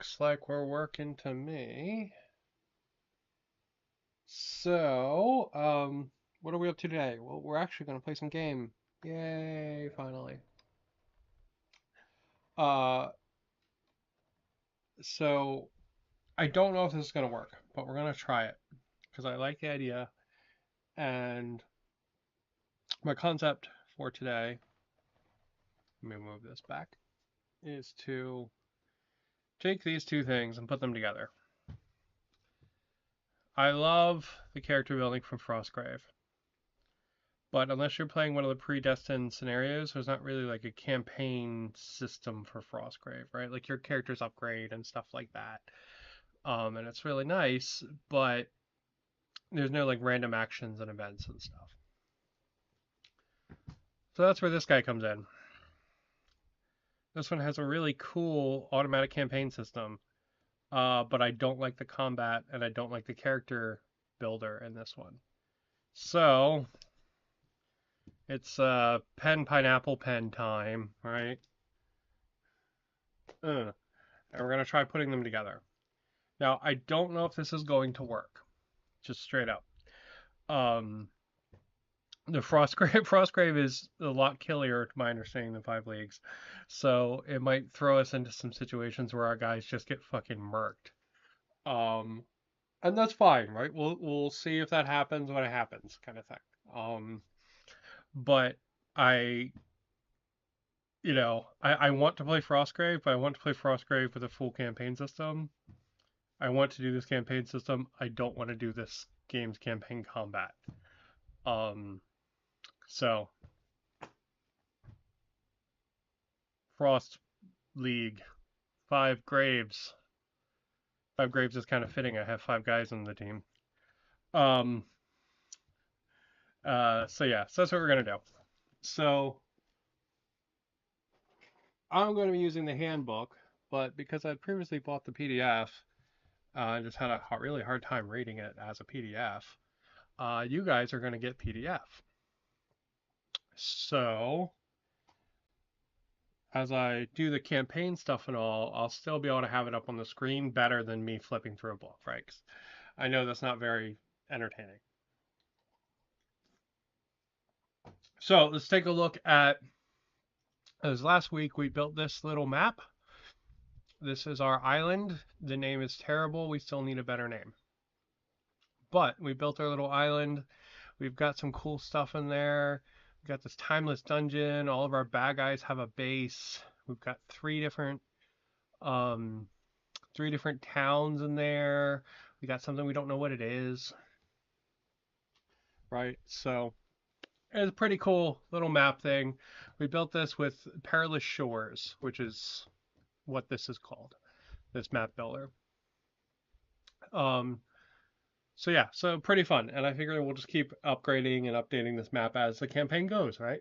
Looks like we're working to me. So, what are we up to today? Well, we're actually gonna play some game. Yay, finally. Uh, so I don't know if this is gonna work, but we're gonna try it because I like the idea. And my concept for today, let me move this back, is to take these two things and put them together. I love the character building from Frostgrave. But unless you're playing one of the predestined scenarios, there's not really like a campaign system for Frostgrave, right? Like your characters upgrade and stuff like that. And it's really nice, but there's no like random actions and events and stuff. So that's where this guy comes in. This one has a really cool automatic campaign system, but I don't like the combat and I don't like the character builder in this one. So it's pen pineapple pen time, right? And we're gonna try putting them together. Now, I don't know if this is going to work, just straight up. Um, the Frostgrave is a lot killier, to my understanding, than Five Leagues, so it might throw us into some situations where our guys just get fucking murked. Um, and that's fine, right? We'll see if that happens when it happens, kind of thing. Um, but I, I want to play Frostgrave, but I want to play Frostgrave with a full campaign system. I want to do this campaign system. I don't want to do this game's campaign combat. Um, so Frost League, five graves. Five graves is kind of fitting. I have five guys on the team. Um, so yeah, so that's what we're gonna do. So I'm going to be using the handbook, but because I previously bought the PDF, I just had a really hard time reading it as a PDF. You guys are going to get PDF. So as I do the campaign stuff and all, I'll still be able to have it up on the screen better than me flipping through a book, right? 'Cause I know that's not very entertaining. So let's take a look at, as last week we built this little map. This is our island. The name is terrible. We still need a better name. But we built our little island. We've got some cool stuff in there. We've got this timeless dungeon. All of our bad guys have a base. We've got um, three different towns in there. We got something we don't know what it is, right? So it's a pretty cool little map thing. We built this with Perilous Shores, which is what this is called, this map builder. Um, so yeah, so pretty fun. And I figure we'll just keep upgrading and updating this map as the campaign goes, right?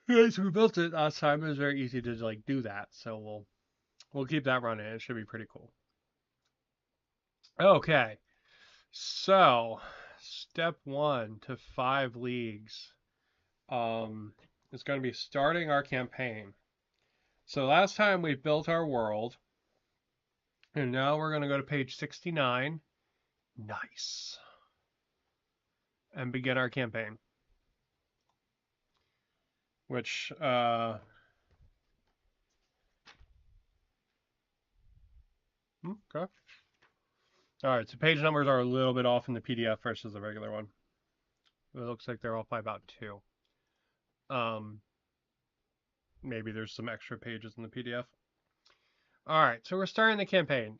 Yeah, so we built it last time. It was very easy to like do that. So we'll keep that running. It should be pretty cool. Okay. So step one to five leagues. Is going to be starting our campaign. So last time we built our world, and now we're going to go to page 69. Nice. And begin our campaign. Which, okay. All right, so page numbers are a little bit off in the PDF versus the regular one. It looks like they're off by about two. Um, Maybe there's some extra pages in the PDF. All right, so we're starting the campaign.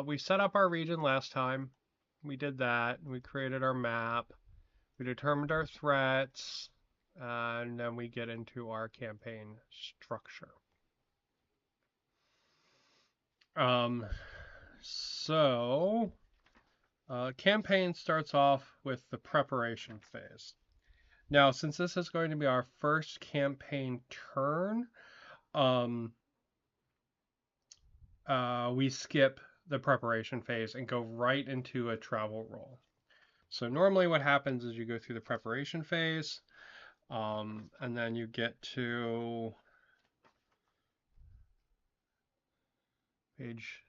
We set up our region last time. We did that. We created our map. We determined our threats. And then we get into our campaign structure. Um, so, campaign starts off with the preparation phase. Now, since this is going to be our first campaign turn, um, we skip the preparation phase and go right into a travel roll. So normally what happens is you go through the preparation phase, and then you get to Page.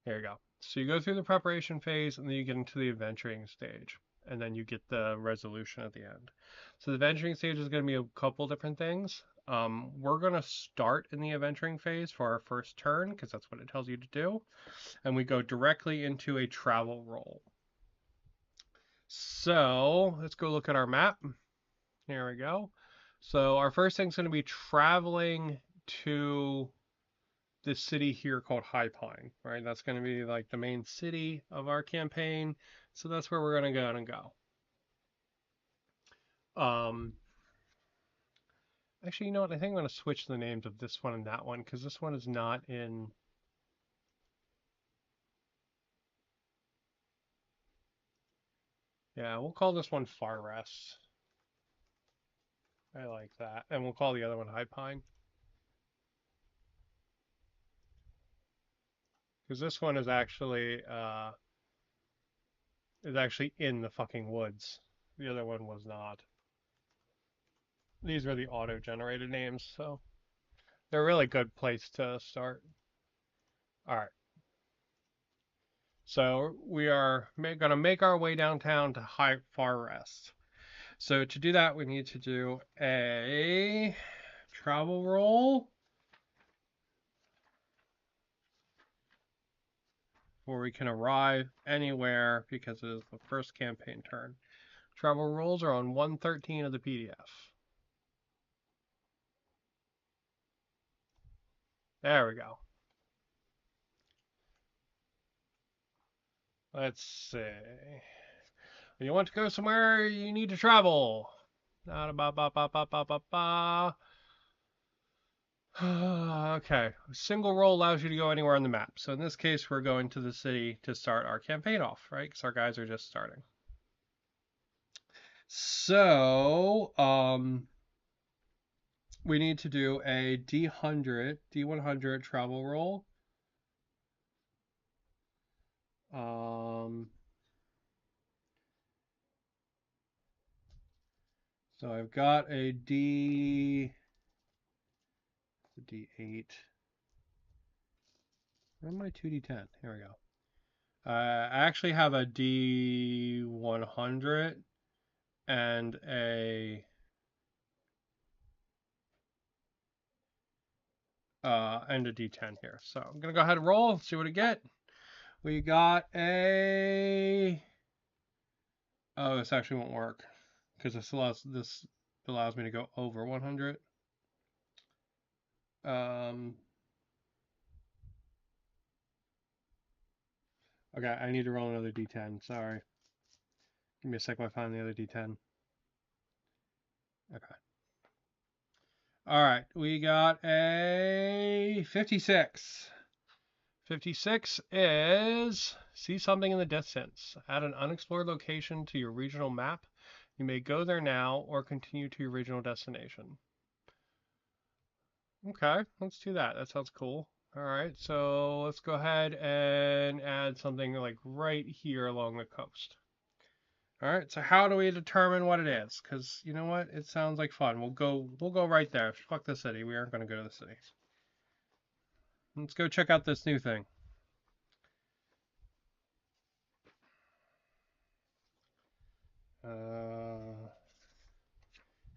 There you go. So you go through the preparation phase and then you get into the adventuring stage. And then you get the resolution at the end. So the adventuring stage is going to be a couple different things. We're going to start in the adventuring phase for our first turn because that's what it tells you to do. And we go directly into a travel roll. So let's go look at our map. Here we go. So our first thing's going to be traveling to this city here called High Pine, right? That's going to be like the main city of our campaign. So that's where we're going to go and go. Actually, you know what? I think I'm going to switch the names of this one and that one because this one is not in. Yeah, we'll call this one Far Rest. I like that. And we'll call the other one High Pine. Because this one is actually in the fucking woods. The other one was not. These are the auto-generated names, so they're a really good place to start. All right. So we are going to make our way downtown to Far Rest. So to do that, we need to do a travel roll where we can arrive anywhere because it is the first campaign turn. Travel rolls are on 113 of the PDF. There we go. Let's see. When you want to go somewhere, you need to travel. Okay, a single roll allows you to go anywhere on the map. So in this case, we're going to the city to start our campaign off, right? Because our guys are just starting. So, we need to do a D100 travel roll. So I've got a D8. Where's my 2D10? Here we go. I actually have a D100 and a D10 here. So I'm gonna go ahead and roll, see what we get. We got a. Oh, this actually won't work because this allows me to go over 100. Okay, I need to roll another D10. Sorry. Give me a sec while I find the other D10. Okay. All right, we got a 56. 56 is see something in the distance. Add an unexplored location to your regional map. You may go there now or continue to your original destination. Okay, let's do that. That sounds cool. All right, so let's go ahead and add something like right here along the coast. All right, so how do we determine what it is? Because you know what, it sounds like fun. We'll go right there. Fuck the city. We aren't going to go to the city. Let's go check out this new thing.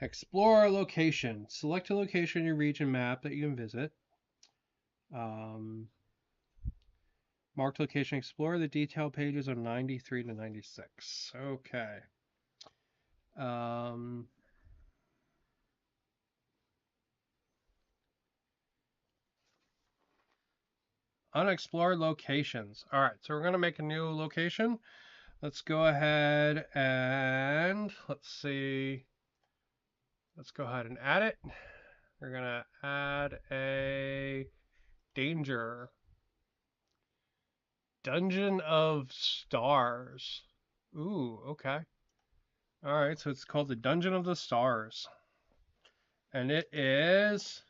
Explore a location. Select a location in your region map that you can visit. Marked location. Explore the detail pages of 93 to 96. Okay. Unexplored locations. All right, so we're going to make a new location. Let's go ahead and let's see. Let's go ahead and add it. We're going to add a danger. Dungeon of Stars. Ooh, okay. All right, so it's called the Dungeon of the Stars. And it is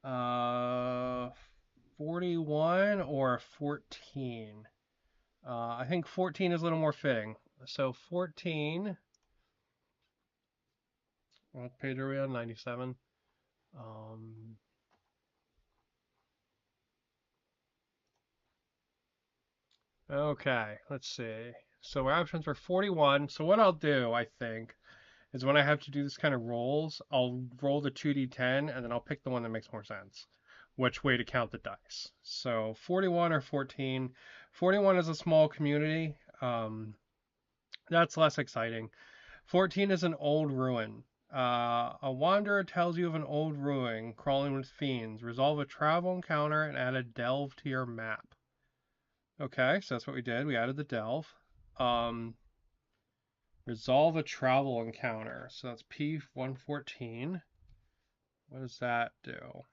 41 or 14. I think 14 is a little more fitting. So 14. What page are we on? 97. Um, okay, let's see. So our options are 41. So what I'll do, I think, is when I have to do this kind of rolls, I'll roll the 2d10 and then I'll pick the one that makes more sense, which way to count the dice. So 41 or 14. 41 is a small community. That's less exciting. 14 is an old ruin. A wanderer tells you of an old ruin crawling with fiends. Resolve a travel encounter and add a delve to your map. Okay, so that's what we did. We added the delve. Um, resolve a travel encounter. So that's P114. What does that do?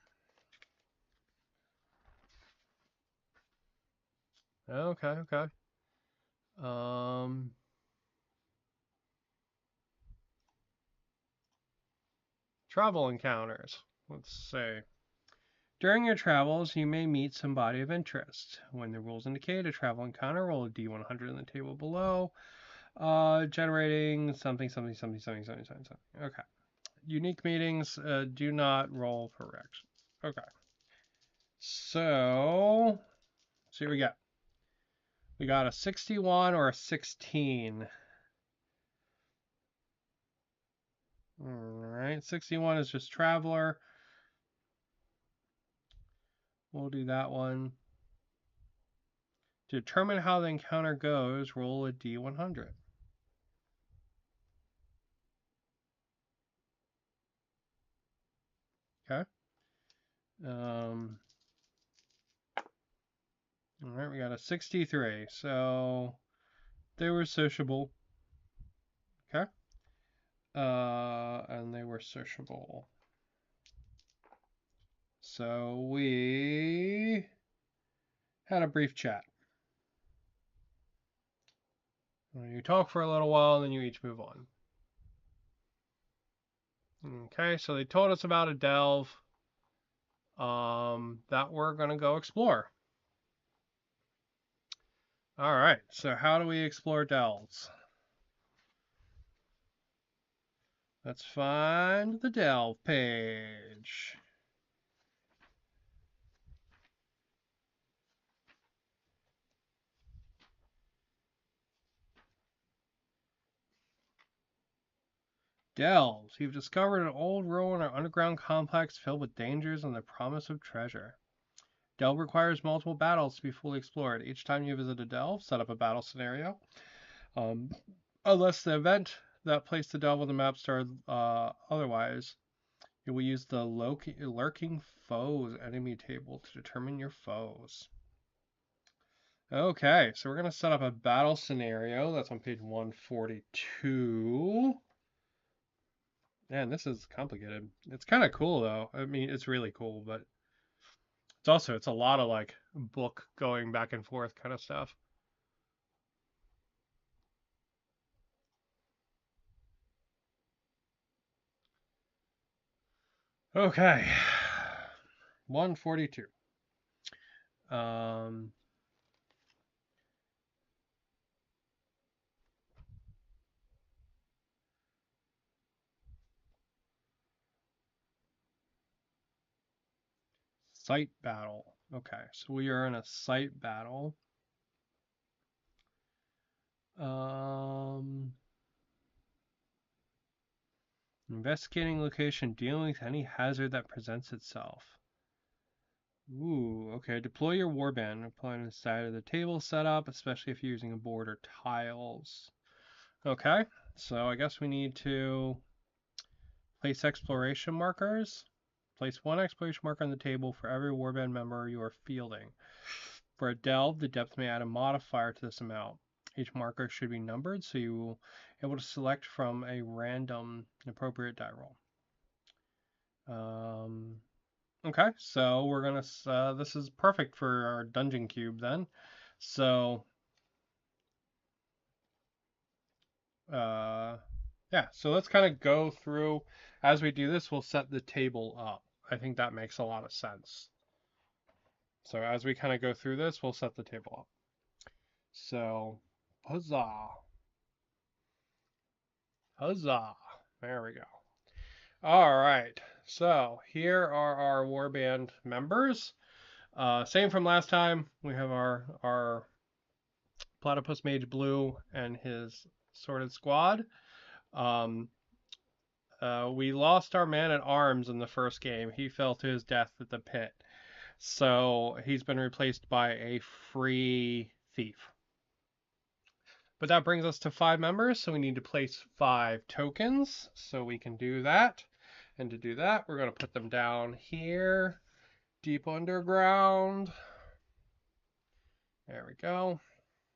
Okay, okay. Um, travel encounters. Let's see. During your travels, you may meet somebody of interest. When the rules indicate a travel encounter, roll a D100 in the table below, generating something, something, something, something, something, something, something. Okay. Unique meetings do not roll for reactions. Okay. So, see what we got. We got a 61 or a 16. All right. 61 is just traveler. We'll do that one. To determine how the encounter goes, roll a D100. Okay. All right, we got a 63. So they were sociable. Okay. And they were sociable. So we had a brief chat. You talk for a little while, and then you each move on. Okay, so they told us about a delve that we're going to go explore. All right, so how do we explore delves? Let's find the delve page. Delves. You've discovered an old ruin or underground complex filled with dangers and the promise of treasure. Delve requires multiple battles to be fully explored. Each time you visit a delve, set up a battle scenario. Unless the event that placed the delve on the map started otherwise, you will use the lurking foes enemy table to determine your foes. Okay, so we're going to set up a battle scenario. That's on page 142. Man, this is complicated. It's kind of cool though. I mean, it's really cool, but it's a lot of like book going back and forth kind of stuff. Okay. 142. Um Site battle. Okay, so we are in a site battle. Um Investigating location, dealing with any hazard that presents itself. Ooh, okay. Deploy your warband. Apply on the side of the table setup, especially if you're using a board or tiles. Okay, so I guess we need to place exploration markers. Place one exploration marker on the table for every warband member you are fielding. For a delve, the depth may add a modifier to this amount. Each marker should be numbered, so you will be able to select from a random appropriate die roll. Okay, so we're gonna. This is perfect for our dungeon cube then. So, uh, yeah. So let's kind of go through. As we do this, we'll set the table up. I think that makes a lot of sense. So as we kind of go through this, we'll set the table up. So, huzzah, huzzah! There we go. All right. So here are our warband members. Same from last time. We have our Platypus Mage Blue and his sorted squad. Um, we lost our man at arms in the first game. He fell to his death at the pit. So he's been replaced by a free thief. But that brings us to 5 members, so we need to place 5 tokens. So we can do that. And to do that, we're going to put them down here, deep underground. There we go.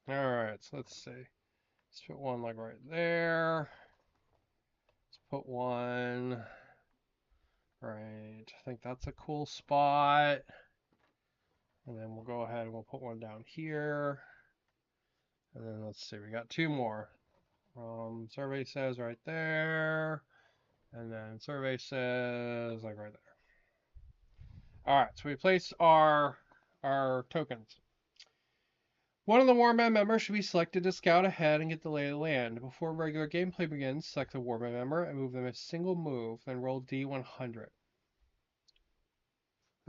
All right, so let's see. Let's put one like right there. Let's put one right. I think that's a cool spot. And then we'll go ahead and we'll put one down here. And then let's see, we got 2 more. Survey says right there. And then survey says like right there. All right, so we place our tokens. One of the Warband members should be selected to scout ahead and get the lay of the land. Before regular gameplay begins, select the Warband member and move them a single move, then roll D100.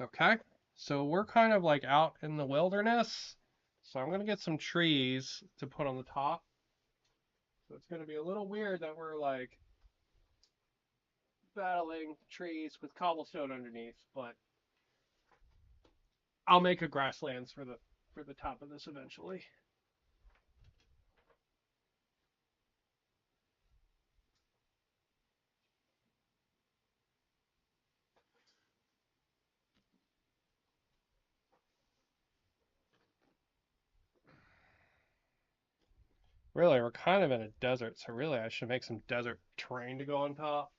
Okay, so we're kind of like out in the wilderness. So I'm going to get some trees to put on the top. So it's going to be a little weird that we're like battling trees with cobblestone underneath, but I'll make a grasslands for the top of this eventually. Really, we're kind of in a desert, so really I should make some desert terrain to go on top.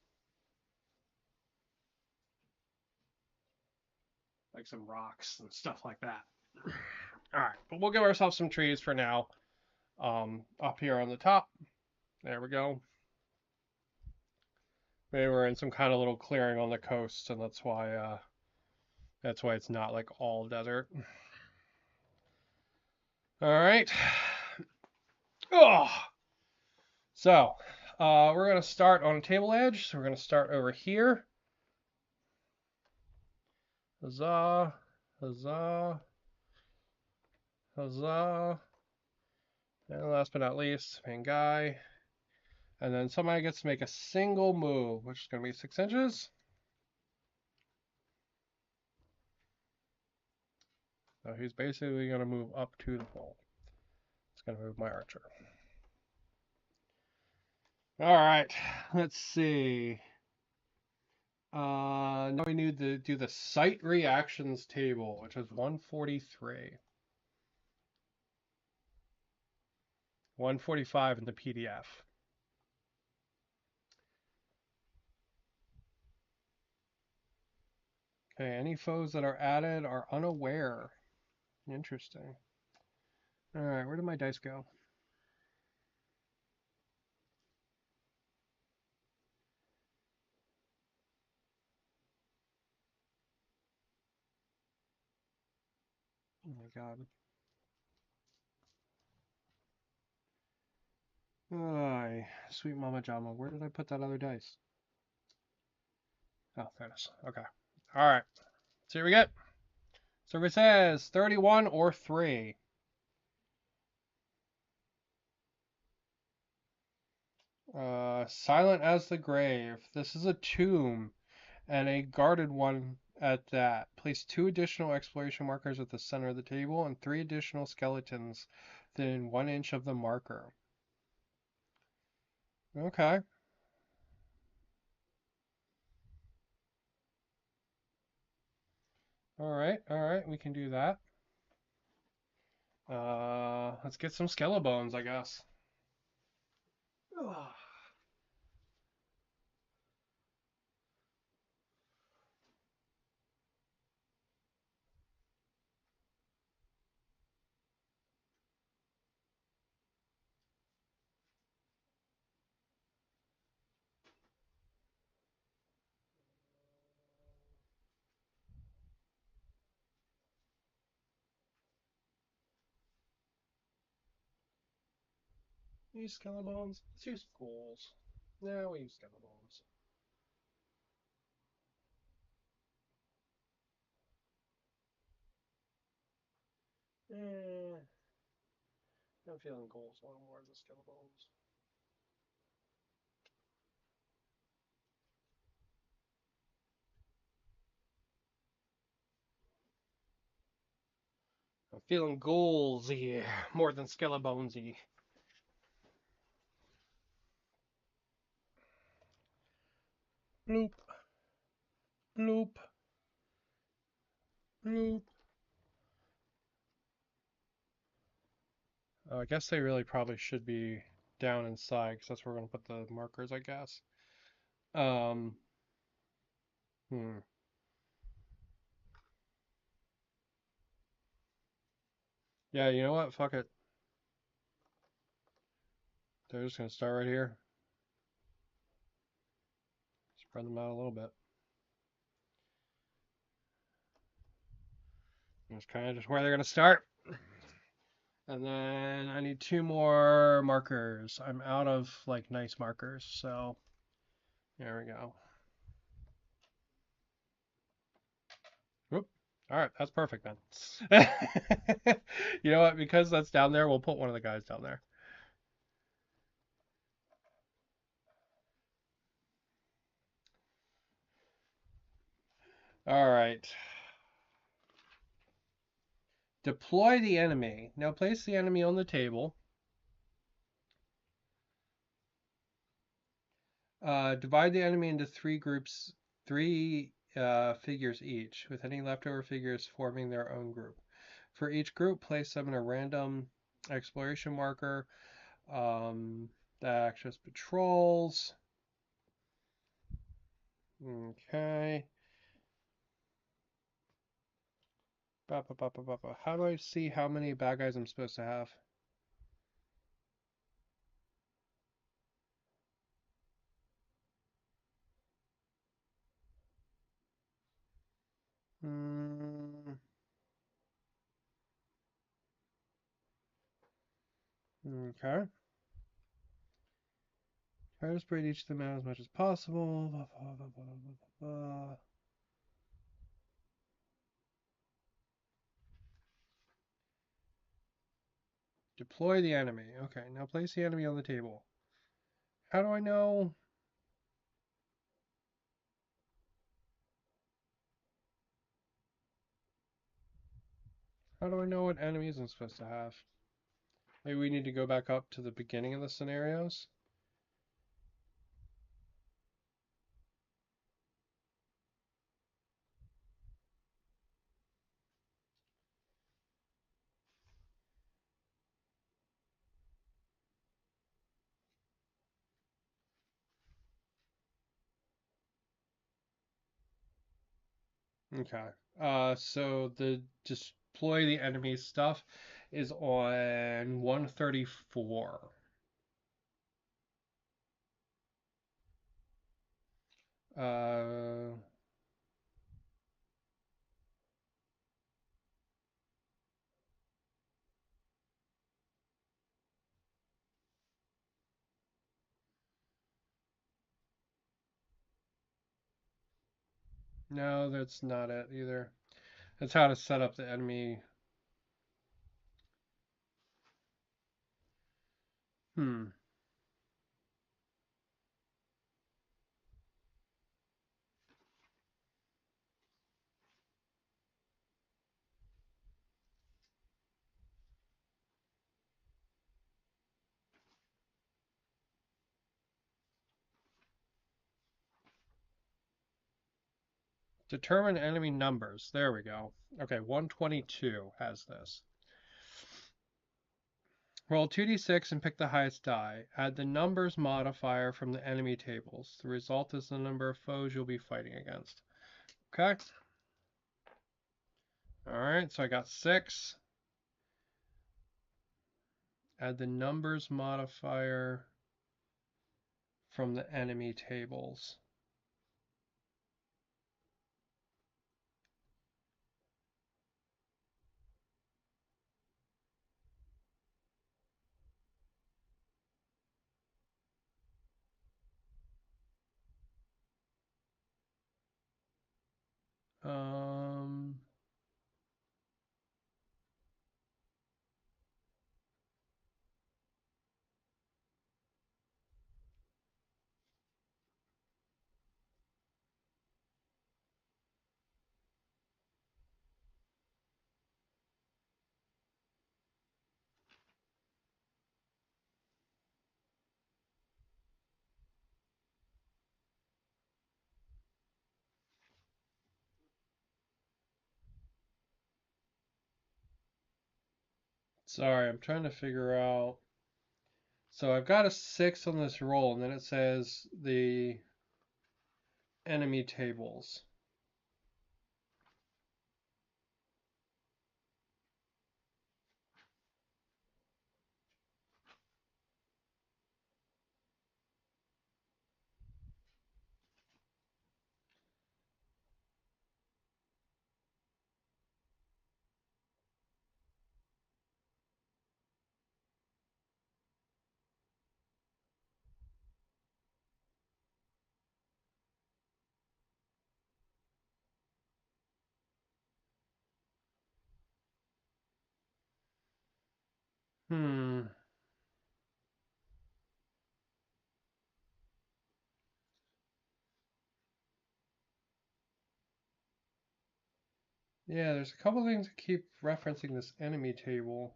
Like some rocks and stuff like that. All right, but we'll give ourselves some trees for now. Up here on the top. There we go. Maybe we're in some kind of little clearing on the coast, and that's why it's not like all desert. All right. Oh. So, we're gonna start on a table edge. So we're gonna start over here. Huzzah! Huzzah! Huzzah! And last but not least, main guy. And then somebody gets to make a single move, which is going to be 6 inches. So he's basically going to move up to the pole. It's going to move my archer. All right, let's see. Now we need to do the site reactions table, which is 143. 145 in the PDF. Okay, any foes that are added are unaware. Interesting. All right, where did my dice go? Oh my god. Ay, sweet Mama Jama, where did I put that other dice? Oh, there it is. Okay. All right. So here we get. Survey says 31 or 3. Silent as the grave. This is a tomb and a guarded one at that. Place 2 additional exploration markers at the center of the table and 3 additional skeletons within 1 inch of the marker. Okay. All right, we can do that. Let's get some skelebones, I guess. Ugh. Use skelebones. Let's use ghouls. No, we use skelebones. I'm feeling goals a little more than skeletons. I'm feeling goalsy more than skelebonesy. Bloop. Bloop. Bloop. Oh, I guess they really probably should be down inside because that's where we're going to put the markers, I guess. Um, hmm. Yeah, you know what? Fuck it. They're just going to start right here. Spread them out a little bit. That's kind of just where they're going to start. And then I need 2 more markers. I'm out of like nice markers, so there we go. Whoop. All right, that's perfect then. You know what? Because that's down there, we'll put one of the guys down there. All right. Deploy the enemy. Now place the enemy on the table. Divide the enemy into 3 groups, 3 figures each, with any leftover figures forming their own group. For each group, place them in a random exploration marker that acts as patrols. Okay. How do I see how many bad guys I'm supposed to have? Hmm. Okay. Try to spread each of them out as much as possible. Deploy the enemy. Okay, now place the enemy on the table. How do I know? How do I know what enemies I'm supposed to have? Maybe we need to go back up to the beginning of the scenarios. Okay. So the deploy the enemy stuff is on 134. Uh, no, that's not it either. That's how to set up the enemy. Hmm. Determine enemy numbers. There we go. Okay, 122 has this. Roll 2d6 and pick the highest die. Add the numbers modifier from the enemy tables. The result is the number of foes you'll be fighting against. Okay. Alright, so I got 6. Add the numbers modifier from the enemy tables. Um, Sorry, I'm trying to figure out. So I've got a 6 on this roll, and then it says the enemy tables. Hmm. Yeah, there's a couple things that keep referencing this enemy table.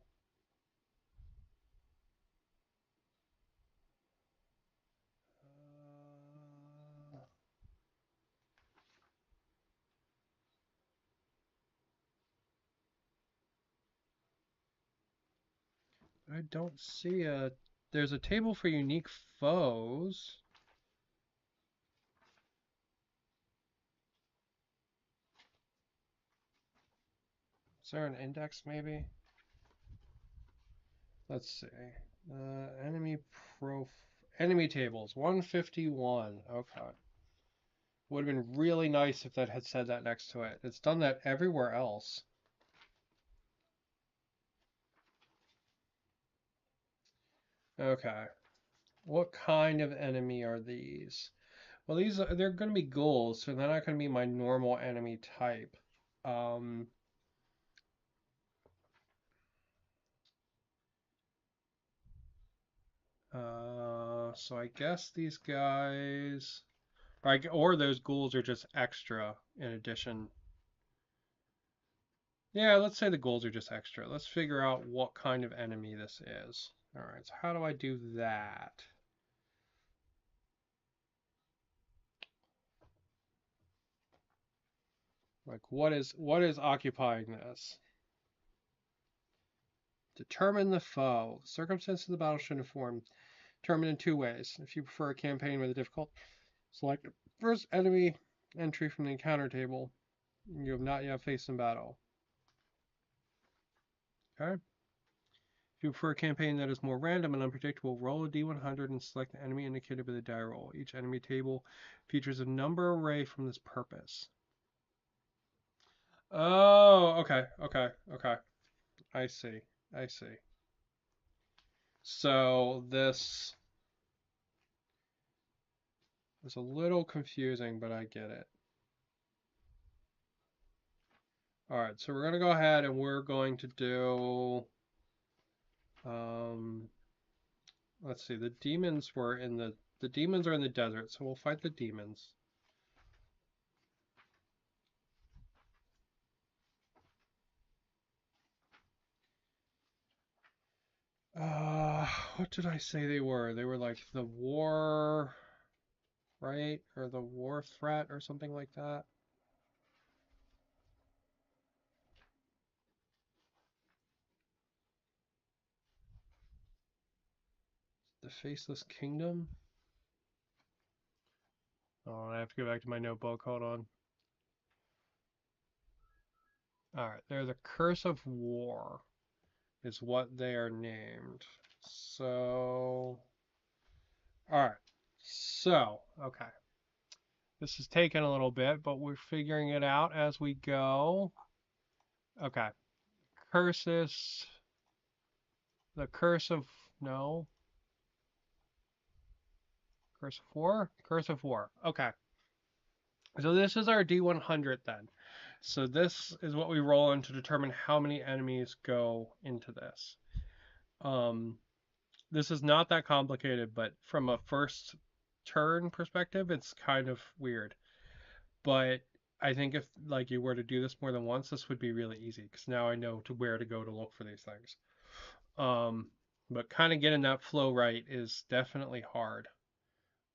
I don't see a. There's a table for unique foes. Is there an index maybe? Let's see. Enemy prof. Enemy tables 151. Okay. Would have been really nice if that had said that next to it. It's done that everywhere else. Okay. What kind of enemy are these? Well, they're going to be ghouls, so they're not going to be my normal enemy type. Um, so I guess these guys, or those ghouls are just extra in addition. Yeah, let's say the ghouls are just extra. Let's figure out what kind of enemy this is. All right, so how do I do that? Like, what is occupying this? Determine the foe. The circumstances of the battle should inform. Determine in two ways. If you prefer a campaign with a difficult, select first enemy entry from the encounter table you have not yet faced in battle. Okay. If you prefer a campaign that is more random and unpredictable, roll a d100 and select the enemy indicated by the die roll. Each enemy table features a number array from this purpose. Oh, okay. I see. I see. So this is a little confusing, but I get it. All right, so we're gonna go ahead and we're going to do. Um, let's see. The demons were in the demons are in the desert, so we'll fight the demons. What did I say they were? They were like the war, right? Or the war threat or something like that. The Faceless Kingdom. Oh, I have to go back to my notebook. Hold on. All right, they're the Curse of War, is what they are named. So, all right. So, okay. This is taking a little bit, but we're figuring it out as we go. Okay. Curses. The Curse of. No. Curse of War? Curse of War. Okay. So this is our D100 then. So this is what we roll in to determine how many enemies go into this. Um, this is not that complicated, but from a first turn perspective, it's kind of weird. But I think if like you were to do this more than once, this would be really easy because now I know to where to go to look for these things. But kind of getting that flow right is definitely hard.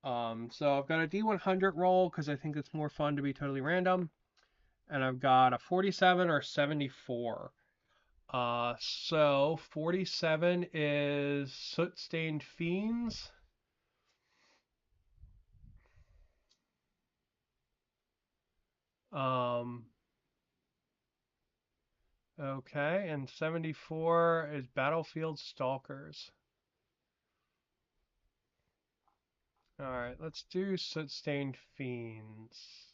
So I've got a D100 roll because I think it's more fun to be totally random, and I've got a 47 or 74. So 47 is soot-stained fiends. Um, okay, and 74 is battlefield stalkers. All right, let's do soot-stained fiends.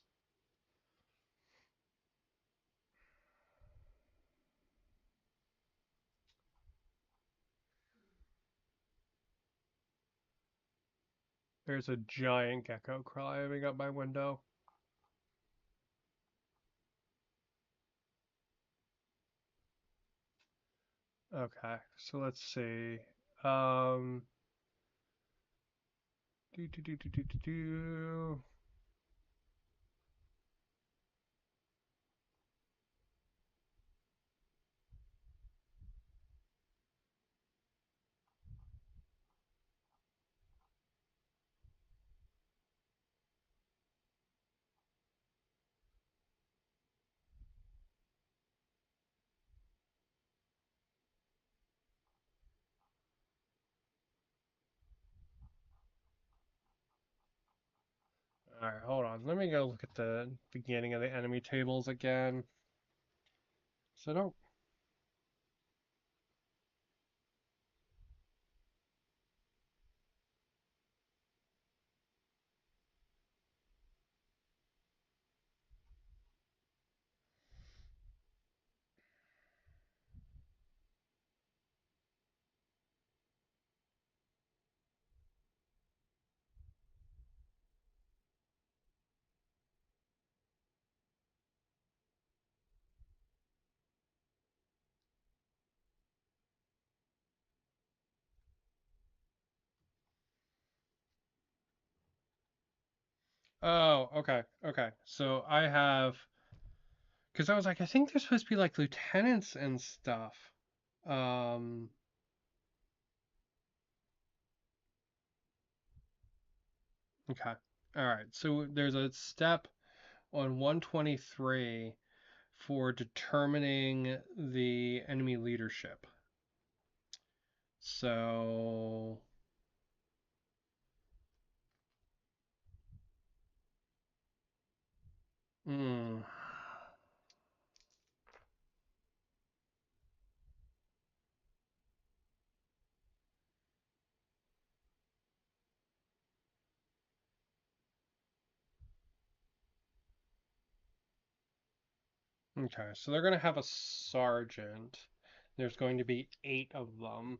There's a giant gecko climbing up my window. Okay, so let's see. Um, do do do do do do do. All right, hold on. Let me go look at the beginning of the enemy tables again. So don't. Oh, okay, okay. So I have, because I was like, I think there's supposed to be like lieutenants and stuff. Um, okay. All right. So there's a step on 123 for determining the enemy leadership. So, mm, okay. So they're going to have a sergeant. There's going to be 8 of them.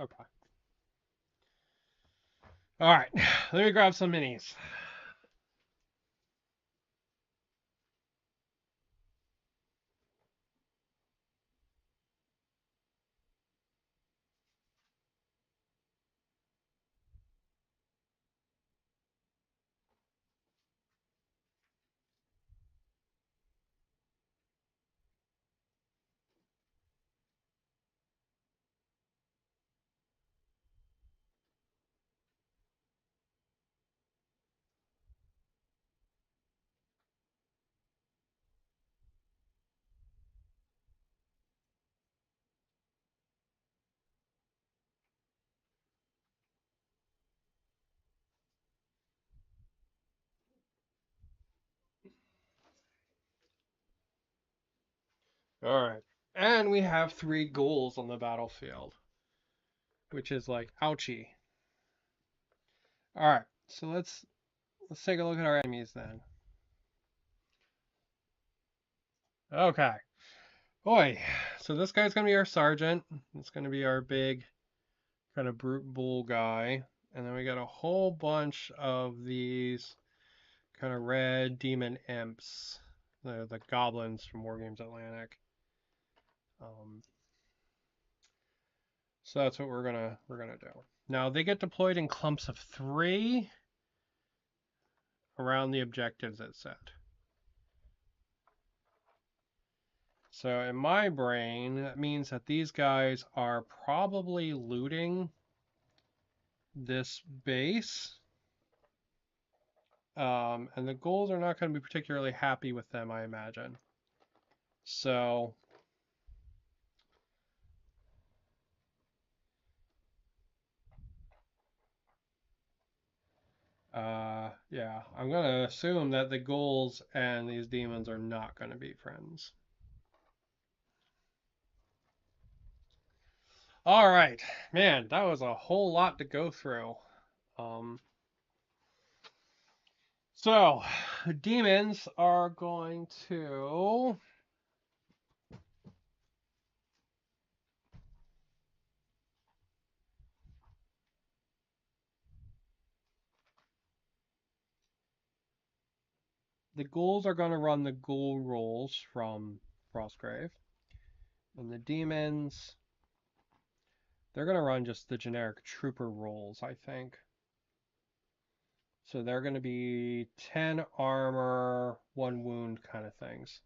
Okay. All right. Let me grab some minis. All right. And we have 3 ghouls on the battlefield, which is like ouchie. All right. So let's take a look at our enemies then. Okay. Boy. So this guy's going to be our sergeant. It's going to be our big kind of brute bull guy. And then we got a whole bunch of these kind of red demon imps. The goblins from War Games Atlantic. Um, so that's what we're gonna do. Now they get deployed in clumps of 3 around the objectives it set. So in my brain, that means that these guys are probably looting this base. And the ghouls are not going to be particularly happy with them, I imagine. So, yeah, I'm going to assume that the ghouls and these demons are not going to be friends. All right, man, that was a whole lot to go through. Um, so, demons are going to. The ghouls are going to run the ghoul rolls from Frostgrave. And the demons, they're going to run just the generic trooper rolls, I think. So they're going to be 10 armor, 1 wound kind of things.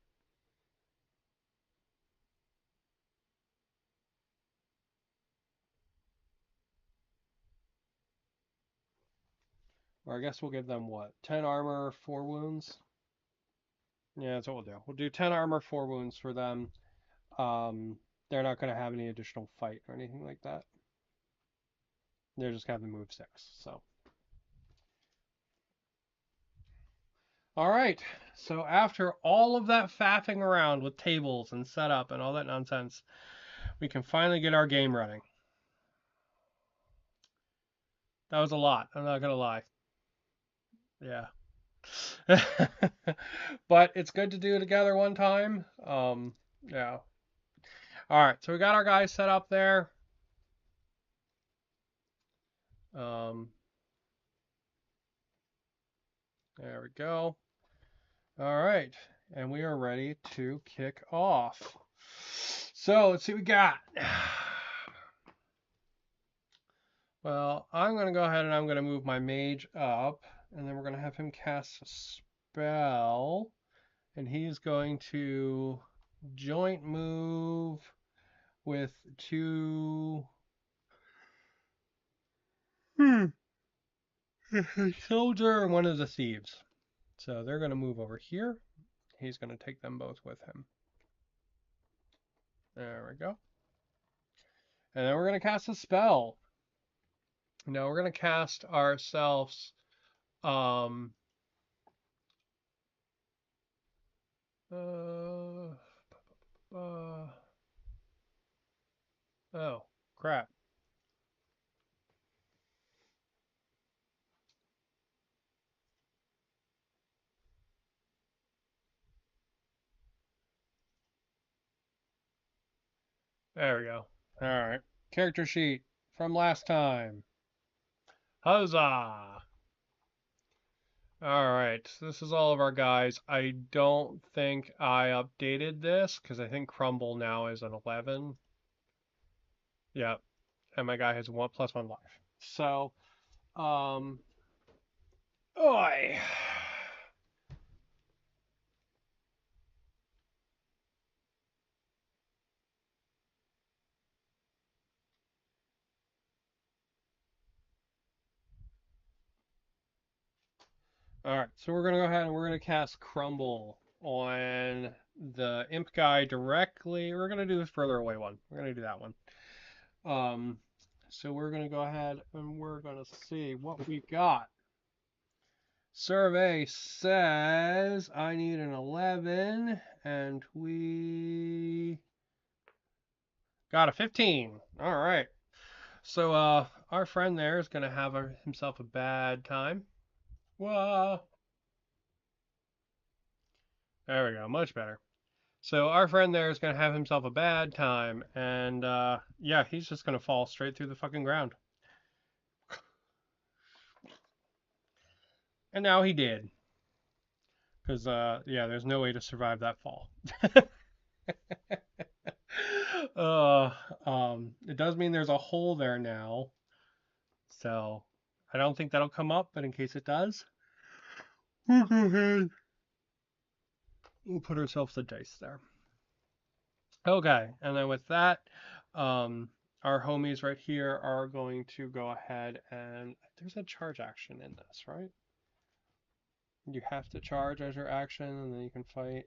Or I guess we'll give them what? 10 armor, 4 wounds? Yeah, that's what we'll do. We'll do 10 armor, 4 wounds for them. They're not going to have any additional fight or anything like that. They're just going to have the move 6. So. All right. So after all of that faffing around with tables and setup and all that nonsense, we can finally get our game running. That was a lot. I'm not going to lie. Yeah. But it's good to do together one time. Yeah. All right. So we got our guys set up there. Um, there we go. All right. And we are ready to kick off. So let's see what we got. Well, I'm going to go ahead and I'm going to move my mage up. And then we're going to have him cast a spell. And he's going to joint move with 2 soldier and 1 of the thieves. So they're going to move over here. He's going to take them both with him. There we go. And then we're going to cast a spell. Now we're going to cast ourselves. Um, uh, oh, crap. There we go. All right. Character sheet from last time. Huzzah! All right. So this is all of our guys. I don't think I updated this because I think Crumble now is an 11. Yeah. And my guy has 1 plus 1 life. So, oi. All right, so we're gonna go ahead and we're gonna cast Crumble on the imp guy directly. We're gonna do this further away one. We're gonna do that one. Um, so we're gonna go ahead and we're gonna see what we got. Survey says I need an 11, and we got a 15. All right. So our friend there is gonna have himself a bad time. Whoa. There we go, much better. So our friend there is going to have himself a bad time, and yeah, he's just going to fall straight through the fucking ground. And now he did. Because, yeah, there's no way to survive that fall. uh, it does mean there's a hole there now. So I don't think that'll come up, but in case it does, we'll go ahead. We'll put ourselves a dice there. Okay, and then with that, our homies right here are going to go ahead and there's a charge action in this, right? You have to charge as your action, and then you can fight.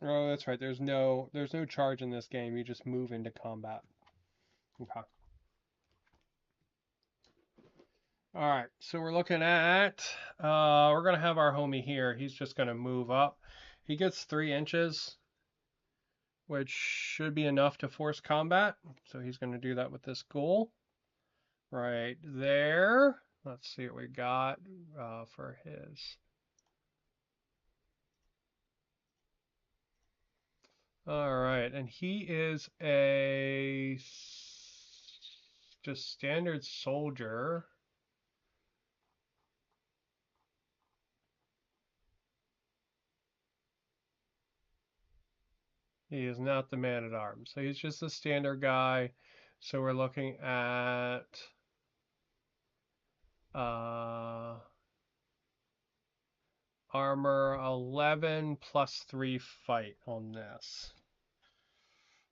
Oh, that's right. There's no charge in this game. You just move into combat. Okay. All right. So we're looking at we're gonna have our homie here. He's just gonna move up. He gets 3 inches, which should be enough to force combat. So he's gonna do that with this ghoul right there. Let's see what we got for his. All right, and he is just standard soldier. He is not the man at arms, so he's just a standard guy. So we're looking at uh, armor 11 plus 3 fight on this.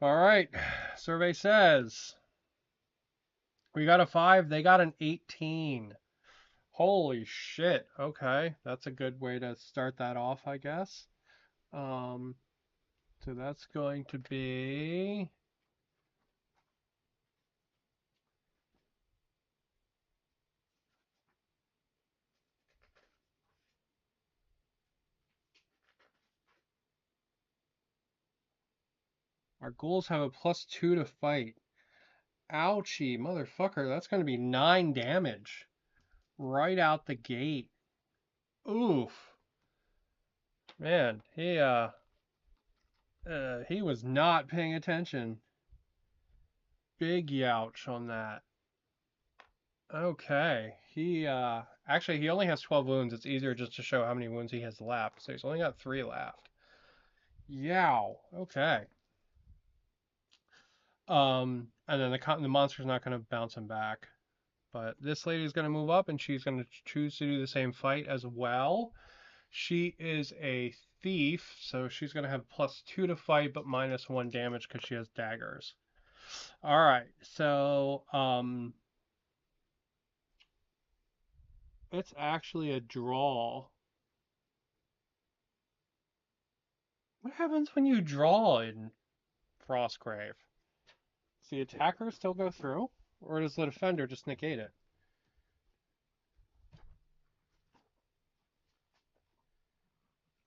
All right, survey says we got a 5, they got an 18. Holy shit. Okay, that's a good way to start that off, I guess. So that's going to be our ghouls have a +2 to fight. Ouchie, motherfucker, that's going to be 9 damage right out the gate. Oof. Man, he was not paying attention. Big youch on that. Okay. Actually he only has 12 wounds. It's easier just to show how many wounds he has left. So he's only got 3 left. Yow. Okay. And then the monster's not going to bounce him back. But this lady is going to move up and she's going to choose to do the same fight as well. She is a thief, so she's going to have +2 to fight, but -1 damage because she has daggers. All right, so it's actually a draw. What happens when you draw in Frostgrave? Does the attacker still go through, or does the defender just negate it?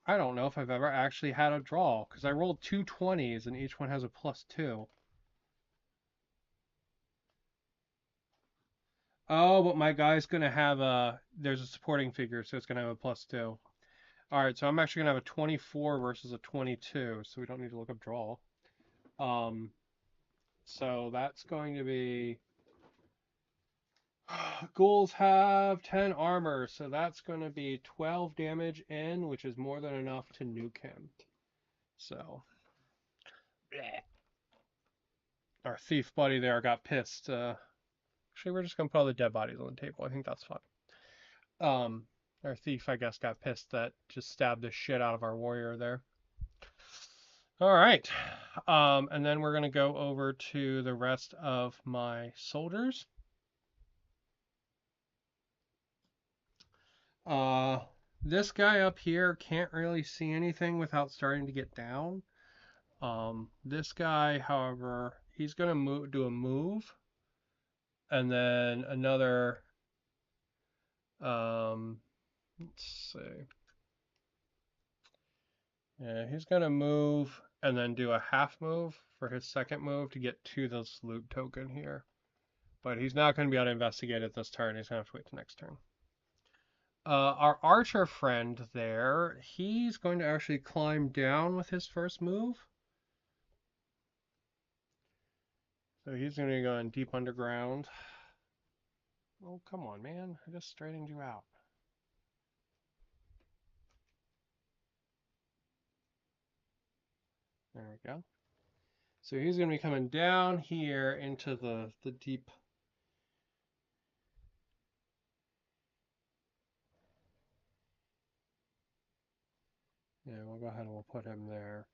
I don't know if I've ever actually had a draw, because I rolled 2 20s and each one has a +2. Oh, but my guy's gonna have there's a supporting figure, so it's gonna have a +2. All right, so I'm actually gonna have a 24 versus a 22, so we don't need to look up draw. Um, so that's going to be ghouls have 10 armor, so that's going to be 12 damage in, which is more than enough to nuke him. So our thief buddy there got pissed. Actually, we're just gonna put all the dead bodies on the table. I think that's fun. Our thief, I guess, got pissed that just stabbed the shit out of our warrior there. All right. And then we're gonna go over to the rest of my soldiers. This guy up here can't really see anything without starting to get down. This guy, however, he's gonna do a move, and then another. Let's see. Yeah, he's gonna move and then do a half move for his second move to get to this loot token here. But he's not gonna be able to investigate it this turn. He's gonna have to wait till next turn. Our archer friend there, he's going to actually climb down with his first move. So he's going to go in deep underground. Oh, come on, man. I just straightened you out. There we go. So he's going to be coming down here into the deep. Yeah, we'll go ahead and we'll put him there.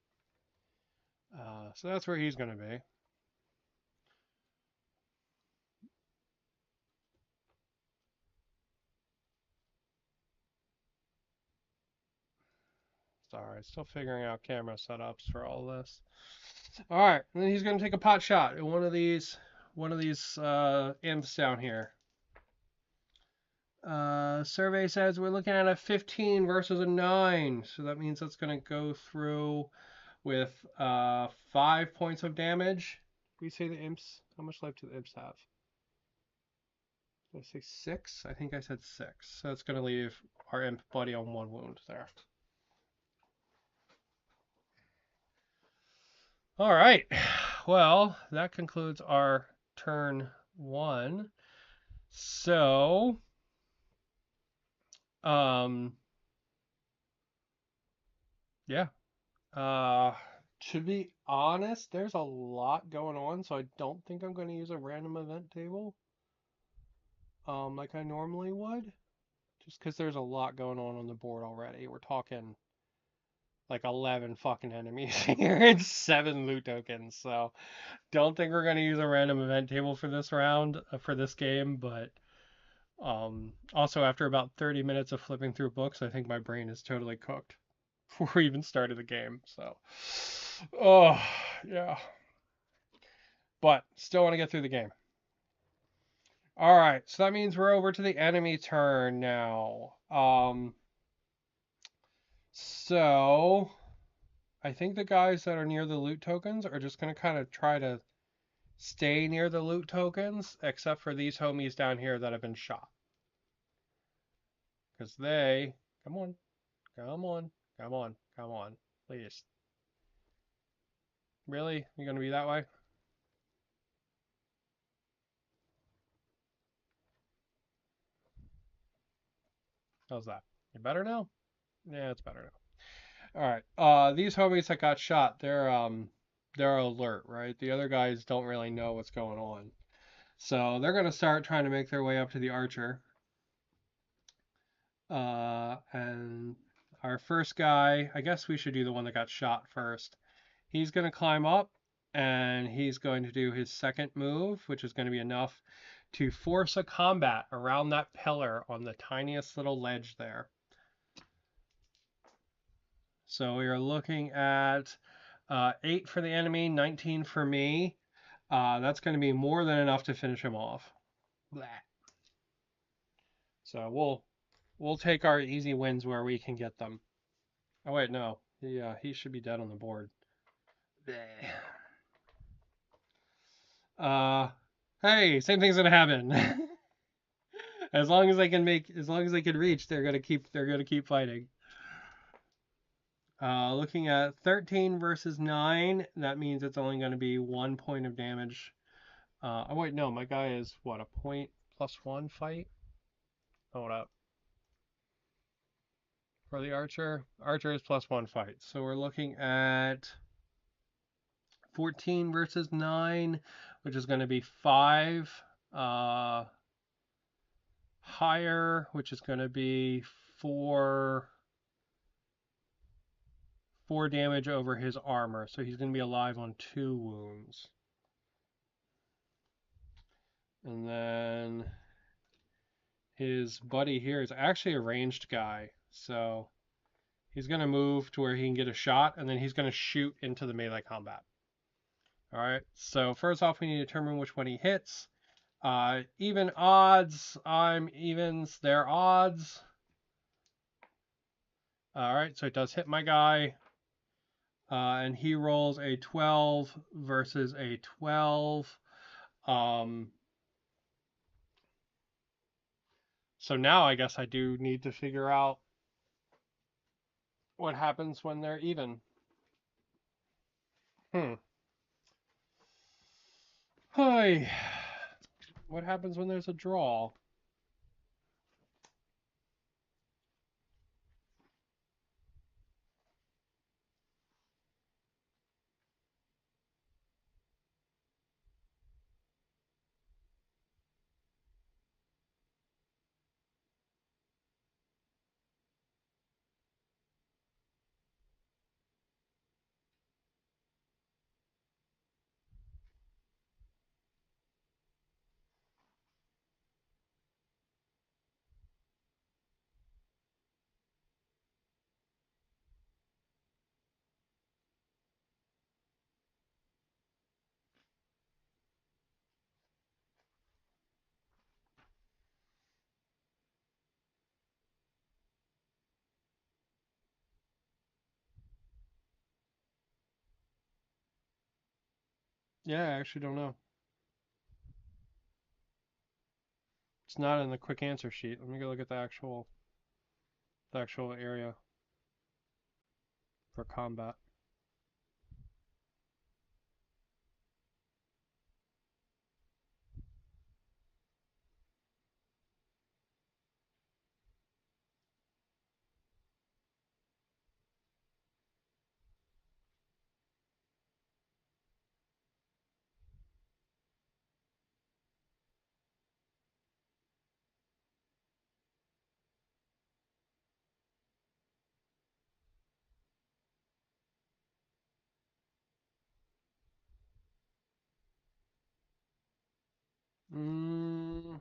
So that's where he's going to be. Sorry, still figuring out camera setups for all this. All right, and then he's going to take a pot shot at one of these imps down here. Survey says we're looking at a 15 versus a 9, so that means that's going to go through with 5 points of damage. Did we say the imps? How much life do the imps have? Did I say 6? I think I said 6. So it's going to leave our imp buddy on 1 wound there. All right. Well, that concludes our turn 1. So, yeah. To be honest, there's a lot going on, so I don't think I'm going to use a random event table, like I normally would, just because there's a lot going on the board already. We're talking like 11 fucking enemies here and 7 loot tokens, so don't think we're going to use a random event table for this round, for this game, but also after about 30 minutes of flipping through books, I think my brain is totally cooked before we even started the game, so, oh, yeah. But still want to get through the game. All right, so that means we're over to the enemy turn now. So I think the guys that are near the loot tokens are just going to kind of try to stay near the loot tokens, except for these homies down here that have been shot. Because they, come on, come on, come on, come on, please. Really? You're going to be that way? How's that? You better now? Yeah, it's better now. All right. These homies that got shot, they're alert, right? The other guys don't really know what's going on. So they're gonna start trying to make their way up to the archer. And our first guy, I guess we should do the one that got shot first. He's gonna climb up and he's going to do his second move, which is going to be enough to force a combat around that pillar on the tiniest little ledge there. So we are looking at 8 for the enemy, 19 for me. That's going to be more than enough to finish him off. Blah. So we'll take our easy wins where we can get them. Oh wait, no. He should be dead on the board. Hey, same thing's gonna happen. As long as they can reach, they're gonna keep fighting. Looking at 13 versus 9, that means it's only going to be 1 point of damage. Oh wait, no, my guy is what, a point plus 1 fight? Hold up. For the archer, archer is plus 1 fight. So we're looking at 14 versus 9, which is going to be 5. Higher, which is going to be 4 damage over his armor. So he's going to be alive on 2 wounds. And then his buddy here is actually a ranged guy. So he's going to move to where he can get a shot, and then he's going to shoot into the melee combat. All right, so first off, we need to determine which one he hits. Even odds, I'm evens, they're odds. All right, so it does hit my guy. And he rolls a 12 versus a 12. So now I guess I do need to figure out what happens when they're even. Hi. What happens when there's a draw? Yeah, I actually don't know. It's not in the quick answer sheet. Let me go look at the actual area for combat. Mm,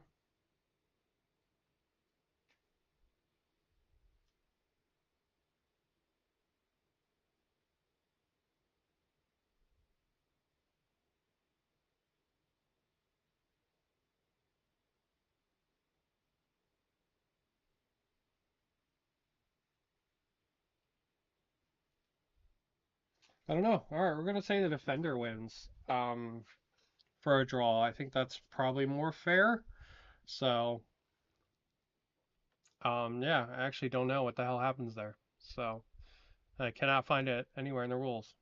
I don't know. All right, we're gonna say the defender wins. For a draw, I think that's probably more fair. So, yeah, I actually don't know what the hell happens there. So, I cannot find it anywhere in the rules.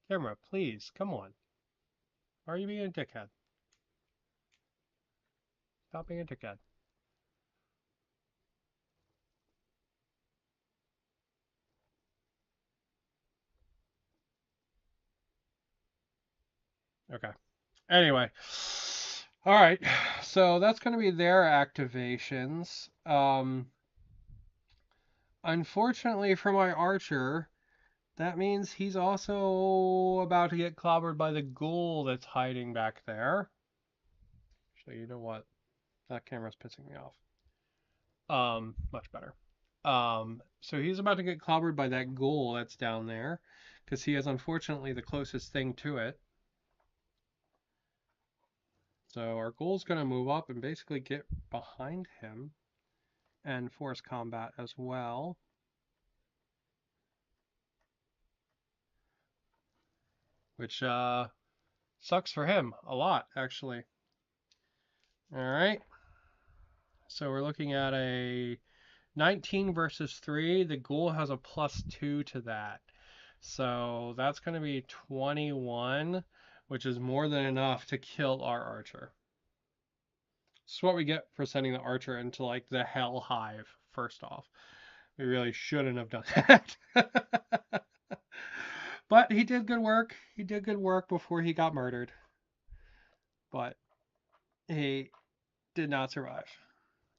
Camera, please, come on. Why are you being a dickhead? Stop being a dickhead. Okay. Anyway. All right. So that's going to be their activations. Unfortunately for my archer, that means he's also about to get clobbered by the ghoul that's hiding back there. Actually, you know what? That camera's pissing me off. Much better. So he's about to get clobbered by that ghoul that's down there, because he is unfortunately the closest thing to it. So our ghoul's going to move up and basically get behind him and force combat as well. Which sucks for him a lot, actually. All right. So we're looking at a 19 versus 3. The ghoul has a +2 to that. So that's going to be 21, which is more than enough to kill our archer. This is what we get for sending the archer into like the hell hive, first off. We really shouldn't have done that. But he did good work. He did good work before he got murdered. But he did not survive.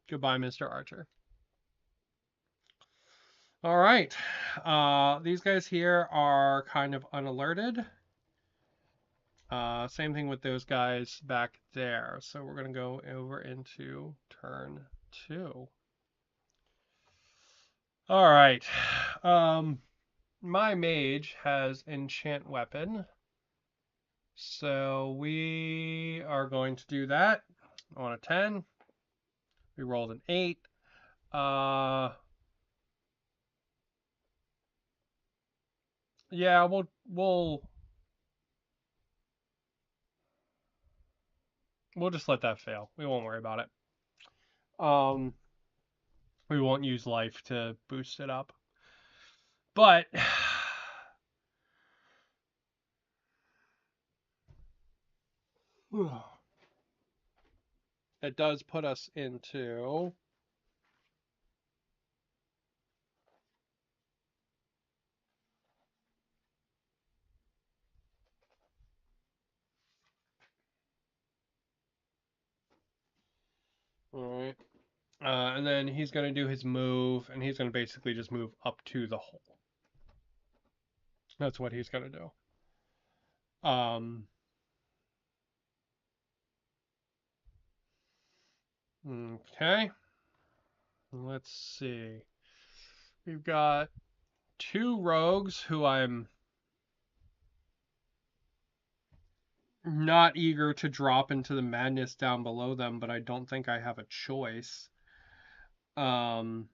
Goodbye, Mr. Archer. All right. These guys here are kind of unalerted. Same thing with those guys back there. So we're going to go over into turn 2. All right. My mage has enchant weapon. So we are going to do that on a 10. We rolled an 8. Yeah, we'll just let that fail. We won't worry about it. We won't use life to boost it up. But it does put us into all right. And then he's going to do his move, and he's going to basically just move up to the hole. That's what he's going to do. Okay. Let's see. We've got 2 rogues who I'm not eager to drop into the madness down below them, but I don't think I have a choice. I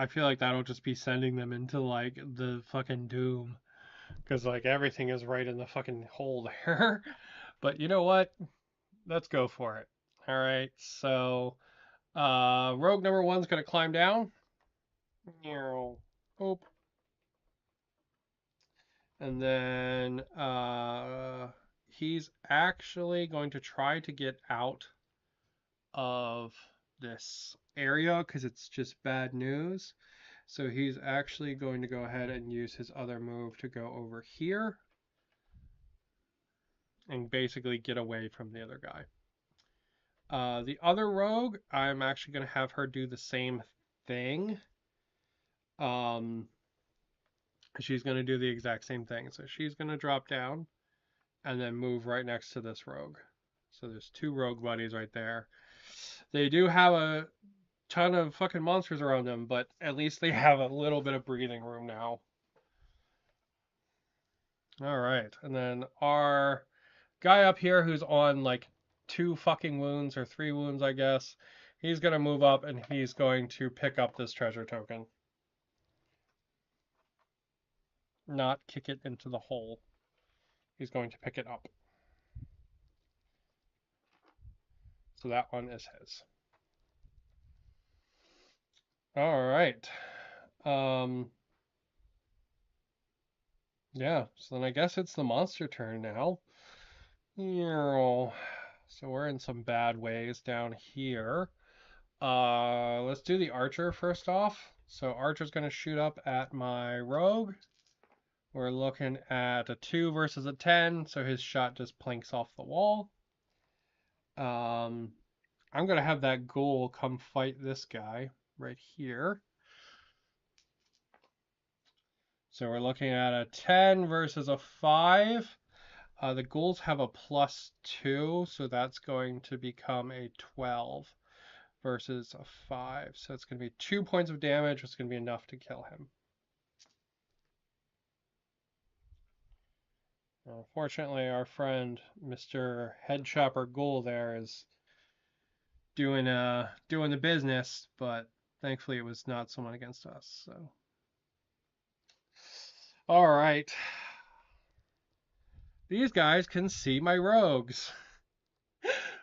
feel like that'll just be sending them into like the fucking doom. Because like everything is right in the fucking hole there. But you know what? Let's go for it. All right. So rogue number one's gonna climb down. Oop. And then he's actually going to try to get out of this area because it's just bad news. So he's actually going to go ahead and use his other move to go over here and basically get away from the other guy. The other rogue, I'm actually going to have her do the same thing. She's going to do the exact same thing. So she's going to drop down and then move right next to this rogue. So there's two rogue buddies right there. They do have a ton of fucking monsters around them, but at least they have a little bit of breathing room now. All right. And then our guy up here who's on like 2 fucking wounds or 3 wounds, I guess, he's going to move up and he's going to pick up this treasure token. Not kick it into the hole. He's going to pick it up. So that one is his. All right. Yeah, so then I guess it's the monster turn now. So we're in some bad ways down here. Let's do the archer first off. So archer's going to shoot up at my rogue. We're looking at a 2 versus a 10, so his shot just planks off the wall. I'm going to have that ghoul come fight this guy right here. So we're looking at a 10 versus a 5. The ghouls have a +2, so that's going to become a 12 versus a 5. So it's going to be 2 points of damage, which is going to be enough to kill him. Fortunately, our friend Mr. Head Chopper Ghoul there is doing the business, but thankfully it was not someone against us. So, all right, these guys can see my rogues.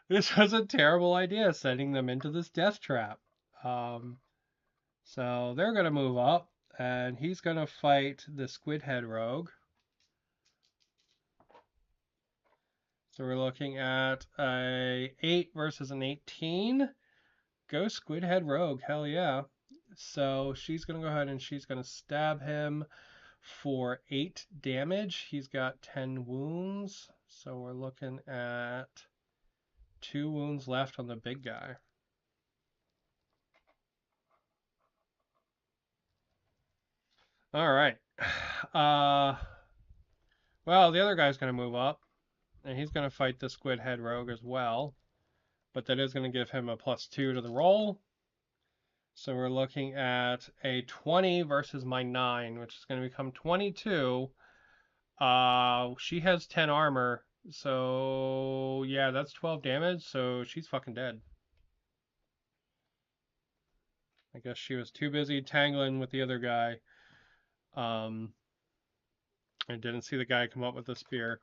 This was a terrible idea, sending them into this death trap. So they're gonna move up, and he's gonna fight the squid head rogue. So we're looking at a 8 versus an 18. Go squid head rogue, hell yeah. So she's gonna go ahead and she's gonna stab him for 8 damage. He's got 10 wounds. So we're looking at 2 wounds left on the big guy. All right. Well, the other guy's going to move up, and he's going to fight the squid head rogue as well. But that is going to give him a +2 to the roll. So we're looking at a 20 versus my 9, which is going to become 22. She has 10 armor, so yeah, that's 12 damage, so she's fucking dead. I guess she was too busy tangling with the other guy. I didn't see the guy come up with the spear.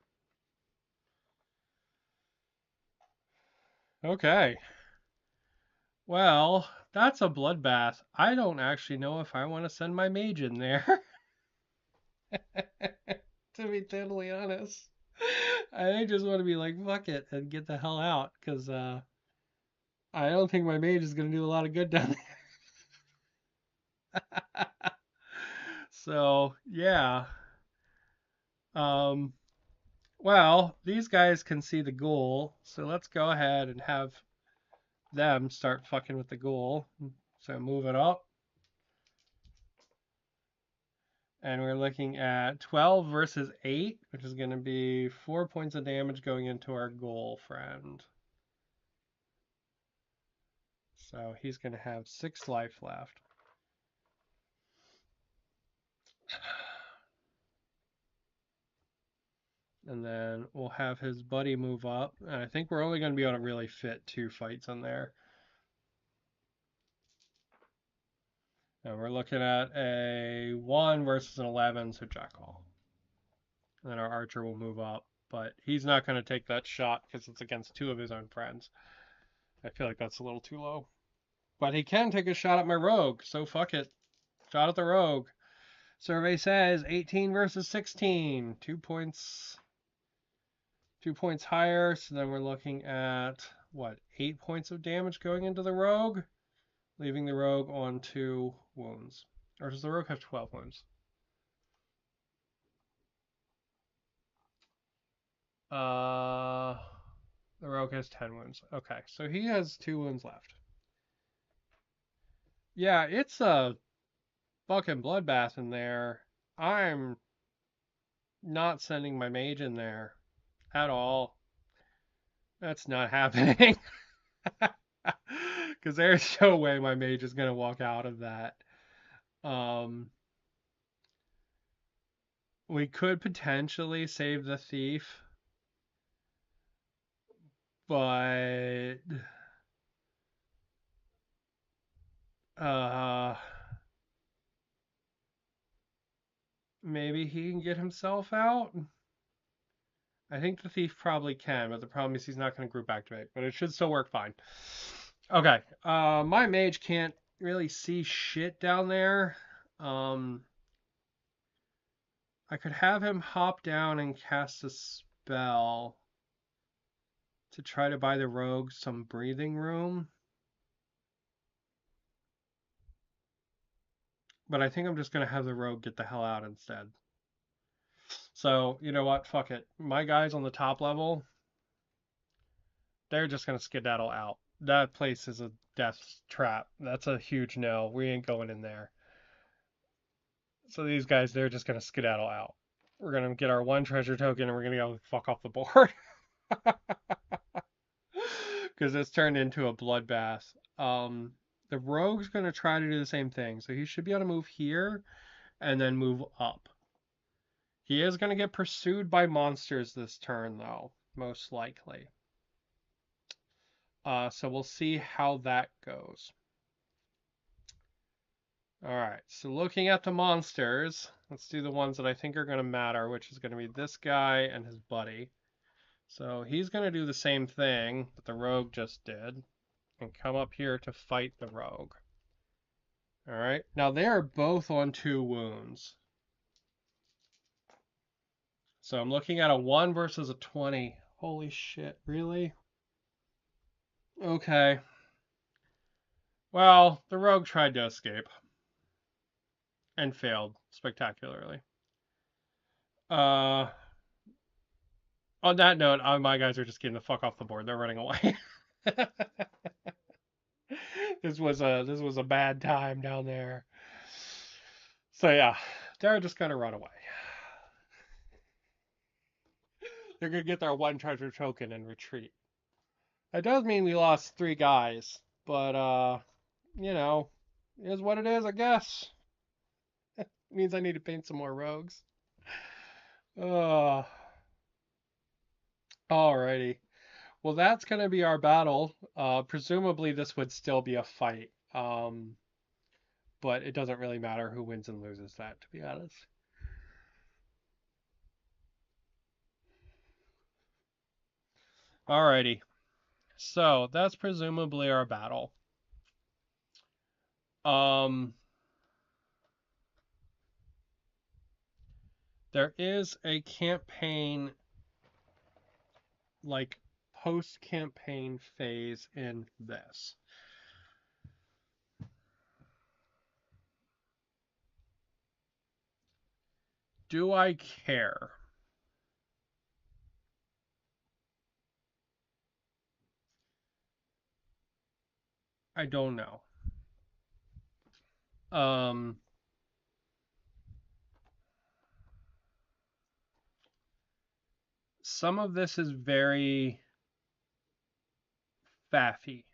Okay. Well, that's a bloodbath. I don't actually know if I want to send my mage in there. To be totally honest. I just want to be like, fuck it, and get the hell out, because I don't think my mage is going to do a lot of good down there. So, yeah. Um, well, these guys can see the ghoul, so let's go ahead and have them start fucking with the ghoul. So move it up. And we're looking at 12 versus 8, which is going to be 4 points of damage going into our ghoul friend. So he's going to have 6 life left. And then we'll have his buddy move up. And I think we're only going to be able to really fit 2 fights in there. And we're looking at a 1 versus an 11, so Jackal. And then our archer will move up. But he's not going to take that shot because it's against 2 of his own friends. I feel like that's a little too low. But he can take a shot at my rogue, so fuck it. Shot at the rogue. Survey says 18 versus 16. 2 points. 2 points higher. So then we're looking at, what, 8 points of damage going into the rogue? Leaving the rogue on 2 wounds. Or does the rogue have 12 wounds? The rogue has 10 wounds. Okay, so he has 2 wounds left. Yeah, it's a fucking bloodbath in there. I'm not sending my mage in there at all. That's not happening. Because there's no way my mage is going to walk out of that. We could potentially save the thief, but maybe he can get himself out. I think the thief probably can, but the problem is he's not going to group activate, but it should still work fine. Okay, my mage can't really see shit down there. I could have him hop down and cast a spell to try to buy the rogue some breathing room. But I think I'm just going to have the rogue get the hell out instead. So, you know what? Fuck it. My guys on the top level, they're just going to skedaddle out. That place is a death trap. That's a huge no. We ain't going in there. So these guys, they're just going to skedaddle out. We're going to get our 1 treasure token and we're going to go fuck off the board. Because it's turned into a bloodbath. The rogue's going to try to do the same thing. So he should be able to move here and then move up. He is going to get pursued by monsters this turn, though, most likely. So we'll see how that goes. All right, so looking at the monsters, let's do the ones that I think are going to matter, which is going to be this guy and his buddy. So he's going to do the same thing that the rogue just did and come up here to fight the rogue. All right, now they are both on 2 wounds. So I'm looking at a 1 versus a 20. Holy shit, really? Okay. Well, the rogue tried to escape and failed spectacularly. On that note, my guys are just getting the fuck off the board. They're running away. This was a bad time down there. So yeah, they're just gonna run away. They're gonna get their 1 treasure token and retreat. That does mean we lost 3 guys, but you know, is what it is, I guess. It means I need to paint some more rogues. Alrighty. Well, that's going to be our battle. Presumably, this would still be a fight. But it doesn't really matter who wins and loses that, to be honest. Alrighty. So, that's presumably our battle. There is a campaign, like, post-campaign phase in this. Do I care? I don't know. Some of this is very faffy.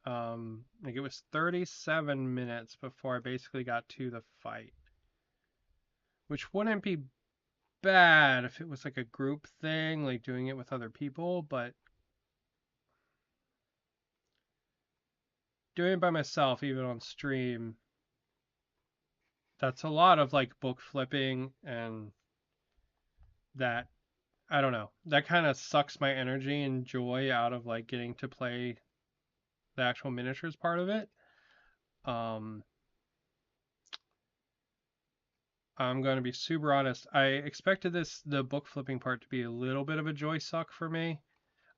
Like it was 37 minutes before I basically got to the fight, which wouldn't be bad if it was like a group thing, like doing it with other people, but doing it by myself, even on stream, that's a lot of like book flipping and that I don't know. That kind of sucks my energy and joy out of like getting to play the actual miniatures part of it. Um, I'm going to be super honest. I expected the book flipping part to be a little bit of a joy suck for me.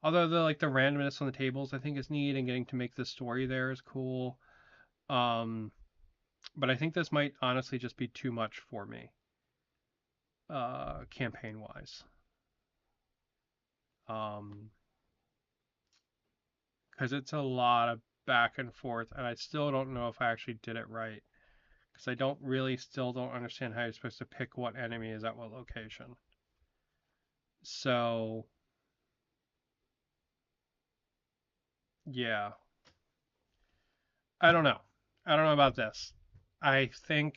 Although the randomness on the tables I think is neat and getting to make the story there is cool. Um, but I think this might honestly just be too much for me, campaign wise. Um, because it's a lot of back and forth, and I still don't know if I actually did it right. Because I still don't understand how you're supposed to pick what enemy is at what location. So, yeah, I don't know. I don't know about this. I think,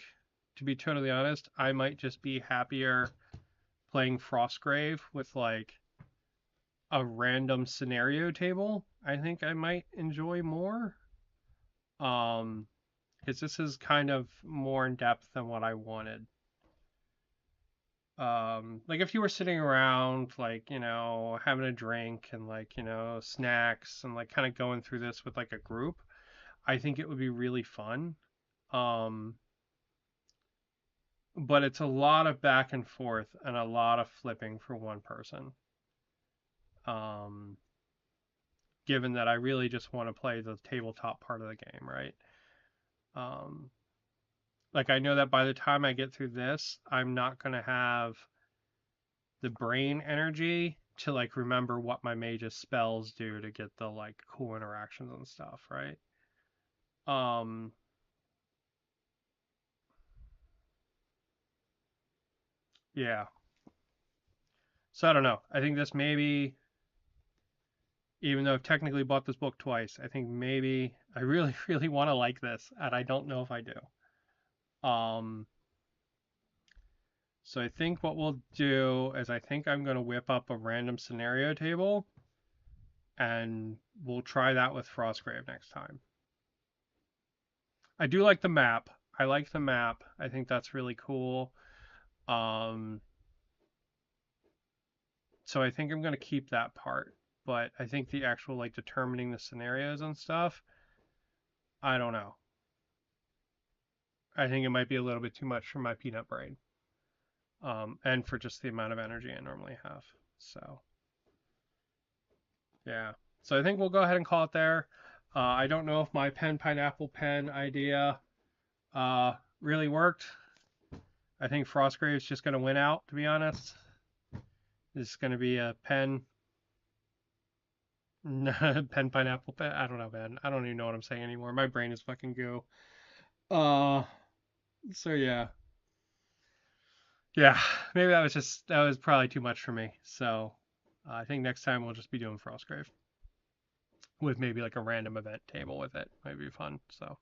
to be totally honest, I might just be happier playing Frostgrave with like a random scenario table. I think I might enjoy more. Um, because this is kind of more in depth than what I wanted. Like if you were sitting around like having a drink and like snacks and like kind of going through this with like a group, I think it would be really fun. um but it's a lot of back and forth and a lot of flipping for one person. um Given that I really just want to play the tabletop part of the game, right? um like I know that by the time I get through this, I'm not going to have the brain energy to like remember what my mage's spells do to get the like cool interactions and stuff, right? Um yeah. So I don't know. I think this maybe, even though I've technically bought this book twice, I think maybe I really really want to like this and I don't know if I do. Um so I think what we'll do is I think I'm going to whip up a random scenario table and we'll try that with Frostgrave next time. I do like the map. I like the map. I think that's really cool. Um, so I think I'm going to keep that part. But I think the actual like determining the scenarios and stuff, I don't know. I think it might be a little bit too much for my peanut brain. And for just the amount of energy I normally have. So yeah. So I think we'll go ahead and call it there. I don't know if my pen pineapple pen idea really worked. I think Frostgrave's just going to win out, to be honest. This is going to be a pen. Pen pineapple pen. I don't know, man. I don't even know what I'm saying anymore. My brain is fucking goo. Uh, so yeah, yeah. Maybe that was probably too much for me. So I think next time we'll just be doing Frostgrave with maybe like a random event table with it. Might be fun. So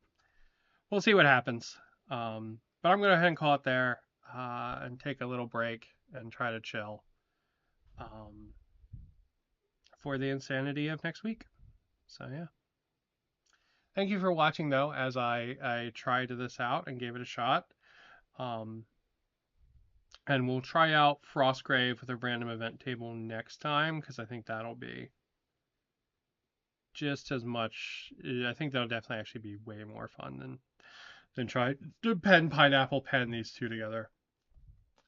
we'll see what happens. But I'm gonna go ahead and call it there and take a little break and try to chill um, for the insanity of next week. So yeah. Thank you for watching though, as I tried this out and gave it a shot. Um, and we'll try out Frostgrave with a random event table next time because I think that'll be just as much. I think that'll definitely actually be way more fun than try to pineapple pen these two together.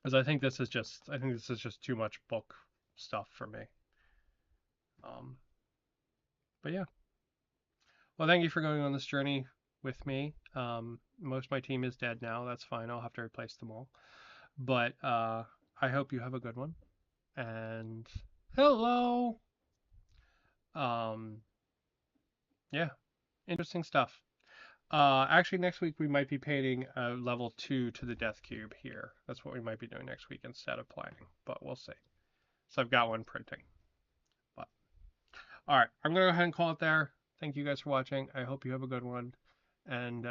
Because I think this is just too much book stuff for me. Um, but yeah. Well, thank you for going on this journey with me. Most of my team is dead now. That's fine. I'll have to replace them all. But I hope you have a good one. And hello. Um, yeah, interesting stuff. Actually, next week we might be painting level 2 to the Death Cube here. That's what we might be doing next week instead of planning, but we'll see. So I've got one printing. But all right, I'm gonna go ahead and call it there. Thank you guys for watching. I hope you have a good one, and